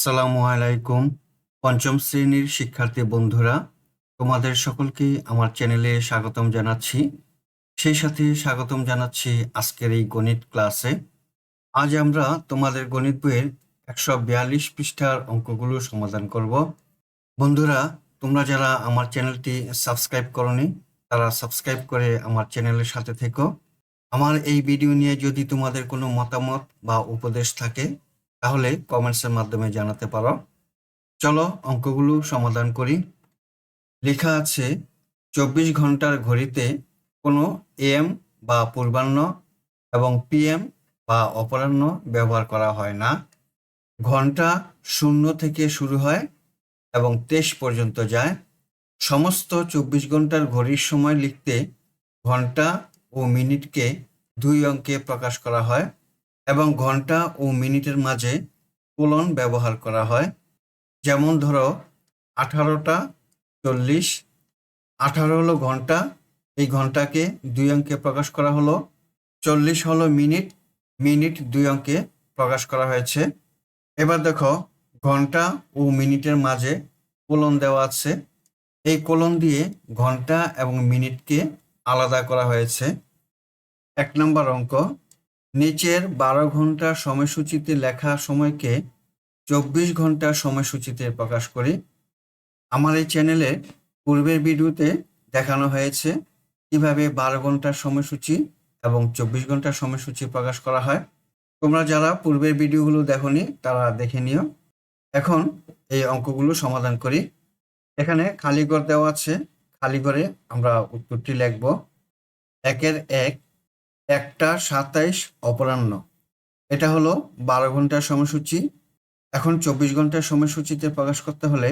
আসসালামু আলাইকুম। পঞ্চম শ্রেণীর শিক্ষার্থী বন্ধুরা, তোমাদের সকলকে আমার চ্যানেলে স্বাগতম জানাচ্ছি। সেই সাথে স্বাগতম জানাচ্ছি আজকের এই গণিত ক্লাসে। আজ আমরা তোমাদের গণিত বইয়ের 142 পৃষ্ঠার অঙ্কগুলো সমাধান করব। বন্ধুরা, তোমরা যারা আমার চ্যানেলটি সাবস্ক্রাইব করনি, তারা সাবস্ক্রাইব করে আমার চ্যানেলের সাথে থেকো। আমার এই ভিডিও নিয়ে যদি তোমাদের কোনো মতামত বা উপদেশ থাকে, তাহলে কমেন্টসের মাধ্যমে জানাতে পারো। চলো অঙ্কগুলো সমাধান করি। লেখা আছে 24 ঘন্টার ঘড়িতে কোনো এএম বা পূর্বাহ্ন এবং পিএম বা অপরাহ্ন ব্যবহার করা হয় না। ঘন্টা 0 থেকে শুরু হয় এবং 23 পর্যন্ত যায়। সমস্ত 24 ঘন্টার ঘড়ির সময় লিখতে ঘন্টা ও মিনিটকে 2 অঙ্কে প্রকাশ করা হয় এবং ঘন্টা ও মিনিটের মাঝে কোলন ব্যবহার করা হয়। যেমন ধরো 18টা 40, 18 হলো ঘন্টা, এই ঘন্টাকে 2 অঙ্কে প্রকাশ করা হলো। 40 হলো মিনিট, মিনিট 2 অঙ্কে প্রকাশ করা হয়েছে। এবার দেখো ঘন্টা ও মিনিটের মাঝে কোলন দেওয়া আছে। এই কোলন দিয়ে ঘন্টা এবং মিনিটকে আলাদা করা হয়েছে। 1 নম্বর অঙ্ক, নিচের 12 ঘন্টা সময়সূচিতে লেখা সময়কে 24 ঘন্টা সময়সূচিতে প্রকাশ করি। আমার এই চ্যানেলে পূর্বের ভিডিওতে দেখানো হয়েছে কিভাবে 12 ঘন্টার সময়সূচি এবং 24 ঘন্টার সময়সূচি প্রকাশ করা হয়। তোমরা যারা পূর্বের ভিডিওগুলো দেখোনি তারা দেখে নিও। এখন এই অঙ্কগুলো সমাধান করি। এখানে খালি ঘর দেওয়া আছে, খালি ঘরে আমরা উত্তরটি লিখব। 1-এর 1, 1টা 27 অপরাহ্ন, এটা হলো 12 ঘন্টার সময়সূচি। এখন 24 ঘন্টার সময়সূচিতে প্রকাশ করতে হলে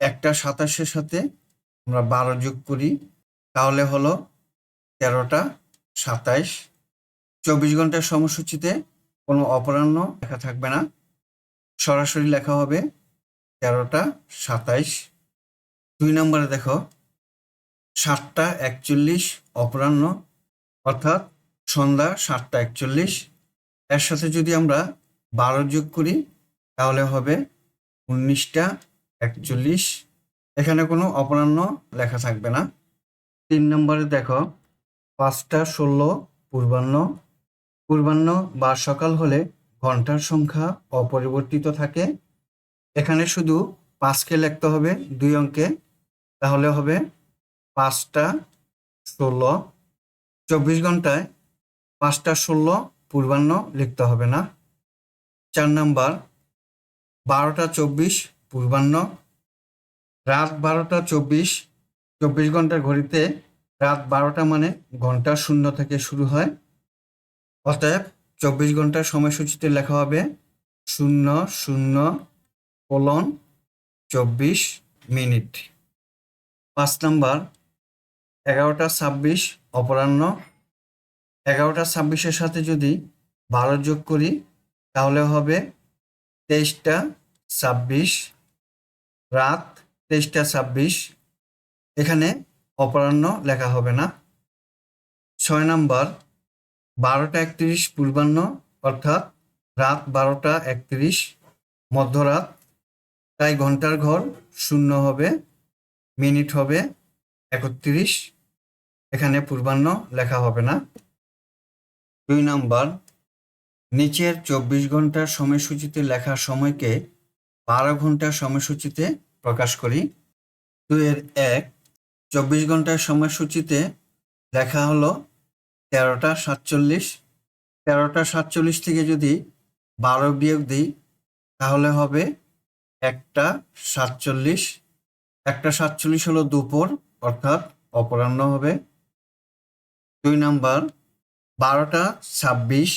1টা 27-এর সাথে আমরা 12 যোগ করি, তাহলে হলো 13টা 27। 24 ঘন্টার সময়সূচিতে কোনো অপরাহ্ন লেখা থাকবে না, সরাসরি লেখা হবে 13টা 27। 2 নম্বরে দেখো 7টা 41 অপরাহ্ন, অর্থাৎ সন্ধ্যা 7টা 41। এর সাথে যদি আমরা 12 যোগ করি তাহলে হবে 19টা 41। এখানে কোনো অপরাহ্ন লেখা থাকবে না। 3 নম্বরে দেখো 5টা 16 পূর্বাহ্ন। পূর্বাহ্ন বা সকাল হলে ঘন্টার সংখ্যা অপরিবর্তিত থাকে। এখানে শুধু 5কে লিখতে হবে 2 অঙ্কে, তাহলে হবে 5টা 16। 24 ঘন্টায় 5টা 16 পূর্বাহ্ন লিখতে হবে না। 4 নাম্বার 12টা 24 পূর্বাহ্ন। রাত 12টা 24, 24 ঘন্টার ঘড়িতে রাত 12টা মানে ঘন্টা 0 থেকে শুরু হয়। অতএব 24 ঘন্টার সময়সূচিতে লেখা হবে 00:24 মিনিট। 5 নাম্বার 11টা 26 অপরাহ্ন। 11টা 26-এর সাথে যদি 12 যোগ করি তাহলে হবে 23টা 26। রাত 23টা 26, এখানে অপরাহ্ন লেখা হবে না। 6 নাম্বার 12টা 31 পূর্বাহ্ন, অর্থাৎ রাত 12টা 31 মধ্যরাত, তাই ঘন্টার ঘর 0 হবে, মিনিট হবে 31, এখানে পূর্বাহ্ন লেখা হবে না। 2 নাম্বার নিচের 24 ঘন্টার সময়সূচিতে লেখা সময়কে 12 ঘন্টার সময়সূচিতে প্রকাশ করি। 2-এর 1, 24 ঘন্টার সময়সূচিতে লেখা হলো 13টা 47। 13টা 47 থেকে যদি 12 বিয়োগ দিই তাহলে হবে 1টা 47। 1টা 47 হলো দুপুর, অর্থাৎ অপরাহ্ন হবে। 2 নাম্বার 12টা 26।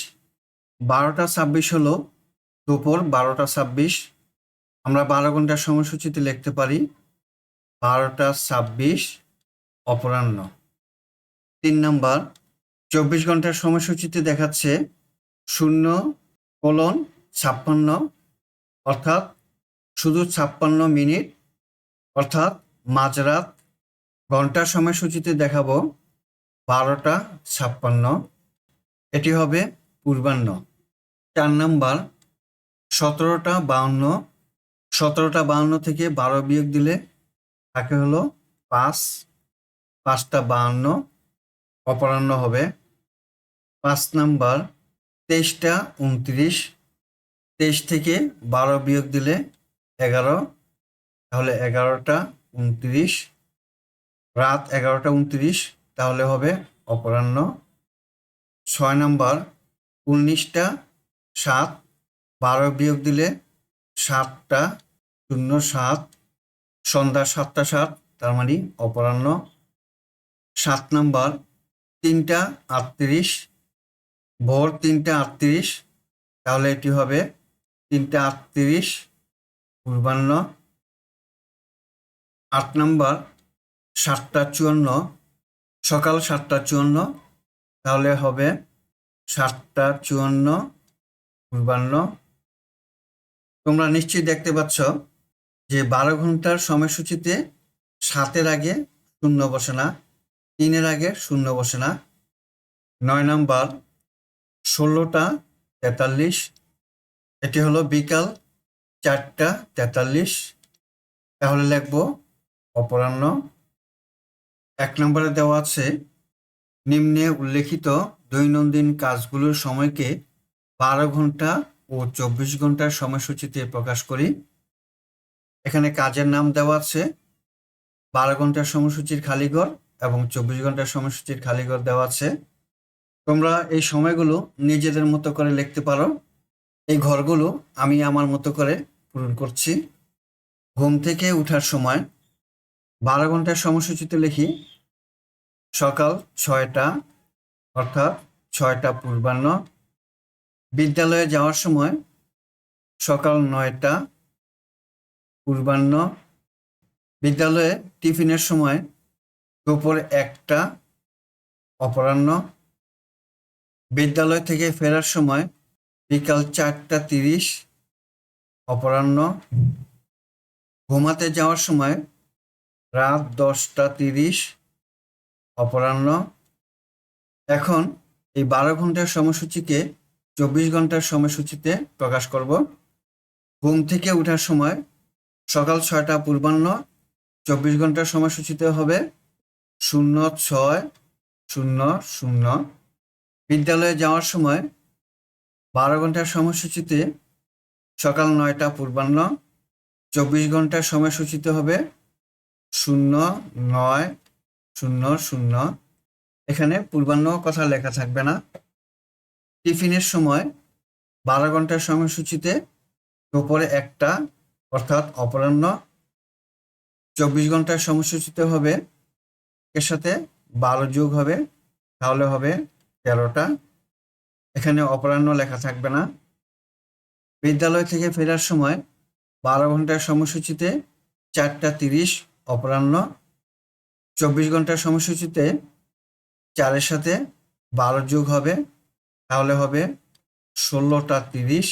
12টা 26 হলো দুপুর, 12টা 26 আমরা 12 ঘন্টার সময়সূচিতে লিখতে পারি 12টা 26 অপরাহ্ন। 3 নাম্বার 24 ঘন্টার সময়সূচিতে দেখাচ্ছে 0:56, অর্থাৎ শুধু 56 মিনিট, অর্থাৎ মাঝরাত। ঘন্টার সময়সূচিতে দেখাবো 12টা 56, এটি হবে পূর্বাহ্ন। 4 নাম্বার 17টা 52, 17টা 52 থেকে 12 বিয়োগ দিলে থাকে হলো 5, 5টা 52 অপরাহ্ন হবে। 5 নাম্বার 23টা 29, 23 থেকে 12 বিয়োগ দিলে 11, তাহলে 11টা 29, রাত 11টা 29, তাহলে হবে অপরাহ্ন। 6 নাম্বার 19টা 7, 12 বিয়োগ দিলে 7টা 07, সন্ধ্যা 7টা 7, তার মানে অপরাহ্ন। 7 নাম্বার 3টা 38, ভোর 3টা 38, তাহলে এটি হবে 3টা 38 পূর্বাহ্ন। 8 নাম্বার 7টা 54, সকাল 7টা 54, তাহলে হবে 7টা 54 পূর্বাহ্ন। তোমরা নিশ্চয়ই দেখতে পাচ্ছ যে 12 ঘন্টার সময়সূচিতে 7-এর আগে শূন্য বসে না, 3-এর আগে শূন্য বসে না। 9 নাম্বার 16টা 43, এটি হলো বিকাল 4টা 43, তাহলে লিখব অপরাহ্ন। 1 নম্বরে দেওয়া আছে নিম্নে উল্লেখিত দৈনন্দিন কাজগুলোর সময়কে 12 ঘন্টা ও 24 ঘন্টার সময়সূচিতে প্রকাশ করি। এখানে কাজের নাম দেওয়া আছে, 12 ঘন্টার সময়সূচির খালিঘর এবং 24 ঘন্টার সময়সূচির খালিঘর দেওয়া আছে। তোমরা এই সময়গুলো নিজেদের মতো করে লিখতে পারো। এই ঘরগুলো আমি আমার মতো করে পূরণ করছি। ঘুম থেকে ওঠার সময় 12 ঘন্টার সময়সূচিতে লিখি সকাল 6টা, অর্থাৎ 6টা পূর্বাহ্ন। বিদ্যালয়ে যাওয়ার সময় সকাল 9টা পূর্বাহ্ন। বিদ্যালয়ে টিফিনের সময় দুপুর 1টা অপরাহ্ন। বিদ্যালয় থেকে ফেরার সময় বিকাল 4টা 30 অপরাহ্ন। ঘুমাতে যাওয়ার সময় রাত 10টা 30 অপরাহ্ন। এখন এই 12 ঘন্টার সময়সূচিকে 24 ঘন্টার সময়সূচিতে প্রকাশ করব। ঘুম থেকে ওঠার সময় সকাল 6টা পূর্বাহ্ন, 24 ঘন্টার সময়সূচিতে হবে 06:00। বিদ্যালয়ে যাওয়ার সময় 12 ঘন্টার সময়সূচিতে সকাল 9টা পূর্বাহ্ন, 24 ঘন্টার সময়সূচিতে হবে 09:00। এখানে পূর্বাহ্ন কথা লেখা থাকবে না। টিফিনের সময় 12 ঘন্টার সময়সূচিতে দুপুরে 1টা, অর্থাৎ অপরাহ্ন। 24 ঘন্টার সময়সূচিতে হবে, এর সাথে 12 যোগ হবে, তাহলে হবে 13টা। এখানে অপরাহ্ন লেখা থাকবে না। বিদ্যালয় থেকে ফেরার সময় 12 ঘন্টার সময়সূচিতে 4টা 30 অপরাহ্ন। 24 ঘন্টার সময়সূচিতে 4-এর সাথে 12 যোগ হবে, তাহলে হবে 16টা 30।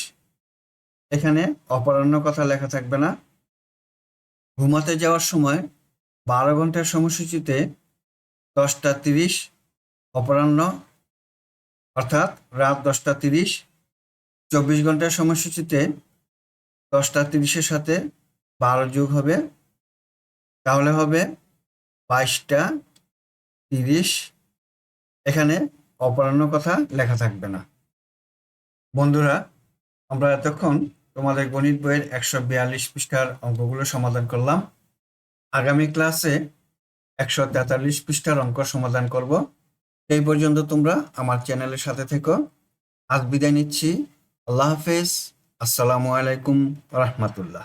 এখানে অপরাহ্ন কথা লেখা থাকবে না। ঘুমাতে যাওয়ার সময় 12 ঘন্টার সময়সূচিতে 10টা 30 অপরাহ্ন, অর্থাৎ রাত 10টা 30। 24 ঘন্টার সময়সূচিতে 10টা 30-এর সাথে 12 যোগ হবে, তাহলে হবে 22টা 30। এখানে অপরাহ্ন কথা লেখা থাকবে না। বন্ধুরা, আমরা এতক্ষণ তোমাদের গণিত বইয়ের 142 পৃষ্ঠার অঙ্কগুলো সমাধান করলাম। আগামী ক্লাসে 143 পৃষ্ঠার অঙ্ক সমাধান করব। এই পর্যন্ত তোমরা আমার চ্যানেলের সাথে থেকো। আজ বিদায় নিচ্ছি। আল্লাহ হাফেজ। আসসালামু আলাইকুম রাহমাতুল্লাহ।